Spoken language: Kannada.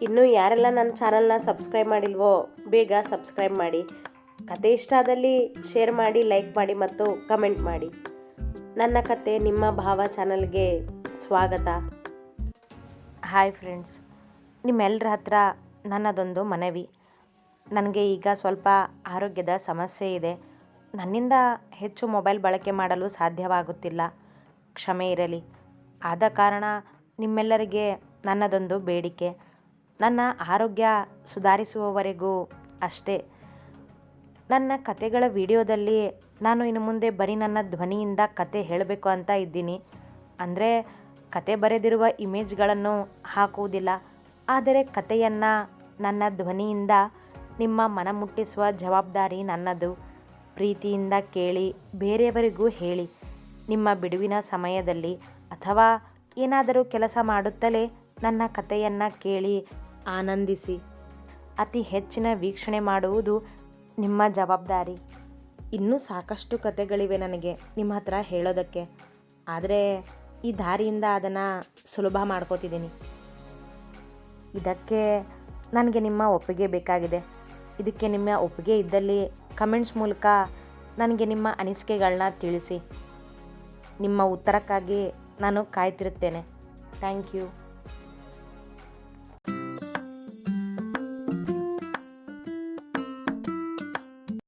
ಇನ್ನೂ ಯಾರೆಲ್ಲ ನನ್ನ ಚಾನಲ್ನ ಸಬ್ಸ್ಕ್ರೈಬ್ ಮಾಡಿಲ್ವೋ ಬೇಗ ಸಬ್ಸ್ಕ್ರೈಬ್ ಮಾಡಿ. ಕತೆ ಇಷ್ಟ ಆದಲ್ಲಿ ಶೇರ್ ಮಾಡಿ, ಲೈಕ್ ಮಾಡಿ ಮತ್ತು ಕಮೆಂಟ್ ಮಾಡಿ. ನನ್ನ ಕತೆ ನಿಮ್ಮ ಭಾವ ಚಾನಲ್ಗೆ ಸ್ವಾಗತ. ಹಾಯ್ ಫ್ರೆಂಡ್ಸ್, ನಿಮ್ಮೆಲ್ಲರ ಹತ್ರ ನನ್ನದೊಂದು ಮನವಿ. ನನಗೆ ಈಗ ಸ್ವಲ್ಪ ಆರೋಗ್ಯದ ಸಮಸ್ಯೆ ಇದೆ. ನನ್ನಿಂದ ಹೆಚ್ಚು ಮೊಬೈಲ್ ಬಳಕೆ ಮಾಡಲು ಸಾಧ್ಯವಾಗುತ್ತಿಲ್ಲ. ಕ್ಷಮೆ ಇರಲಿ. ಆದ ಕಾರಣ ನಿಮ್ಮೆಲ್ಲರಿಗೆ ನನ್ನದೊಂದು ಬೇಡಿಕೆ. ನನ್ನ ಆರೋಗ್ಯ ಸುಧಾರಿಸುವವರೆಗೂ ಅಷ್ಟೇ. ನನ್ನ ಕತೆಗಳ ವಿಡಿಯೋದಲ್ಲಿ ನಾನು ಇನ್ನು ಮುಂದೆ ಬರೀ ನನ್ನ ಧ್ವನಿಯಿಂದ ಕತೆ ಹೇಳಬೇಕು ಅಂತ ಇದ್ದೀನಿ. ಅಂದರೆ ಕತೆ ಬರೆದಿರುವ ಇಮೇಜ್ಗಳನ್ನು ಹಾಕುವುದಿಲ್ಲ, ಆದರೆ ಕತೆಯನ್ನು ನನ್ನ ಧ್ವನಿಯಿಂದ ನಿಮ್ಮ ಮನ ಮುಟ್ಟಿಸುವ ಜವಾಬ್ದಾರಿ ನನ್ನದು. ಪ್ರೀತಿಯಿಂದ ಕೇಳಿ, ಬೇರೆಯವರಿಗೂ ಹೇಳಿ. ನಿಮ್ಮ ಬಿಡುವಿನ ಸಮಯದಲ್ಲಿ ಅಥವಾ ಏನಾದರೂ ಕೆಲಸ ಮಾಡುತ್ತಲೇ ನನ್ನ ಕತೆಯನ್ನು ಕೇಳಿ ಆನಂದಿಸಿ. ಅತಿ ಹೆಚ್ಚಿನ ವೀಕ್ಷಣೆ ಮಾಡುವುದು ನಿಮ್ಮ ಜವಾಬ್ದಾರಿ. ಇನ್ನೂ ಸಾಕಷ್ಟು ಕತೆಗಳಿವೆ ನನಗೆ ನಿಮ್ಮ ಹತ್ರ ಹೇಳೋದಕ್ಕೆ, ಆದರೆ ಈ ದಾರಿಯಿಂದ ಅದನ್ನು ಸುಲಭ ಮಾಡ್ಕೋತಿದ್ದೀನಿ. ಇದಕ್ಕೆ ನನಗೆ ನಿಮ್ಮ ಒಪ್ಪಿಗೆ ಬೇಕಾಗಿದೆ. ಇದಕ್ಕೆ ನಿಮ್ಮ ಒಪ್ಪಿಗೆ ಇದ್ದಲ್ಲಿ ಕಮೆಂಟ್ಸ್ ಮೂಲಕ ನನಗೆ ನಿಮ್ಮ ಅನಿಸಿಕೆಗಳನ್ನ ತಿಳಿಸಿ. ನಿಮ್ಮ ಉತ್ತರಕ್ಕಾಗಿ ನಾನು ಕಾಯ್ತಿರುತ್ತೇನೆ. Thank you.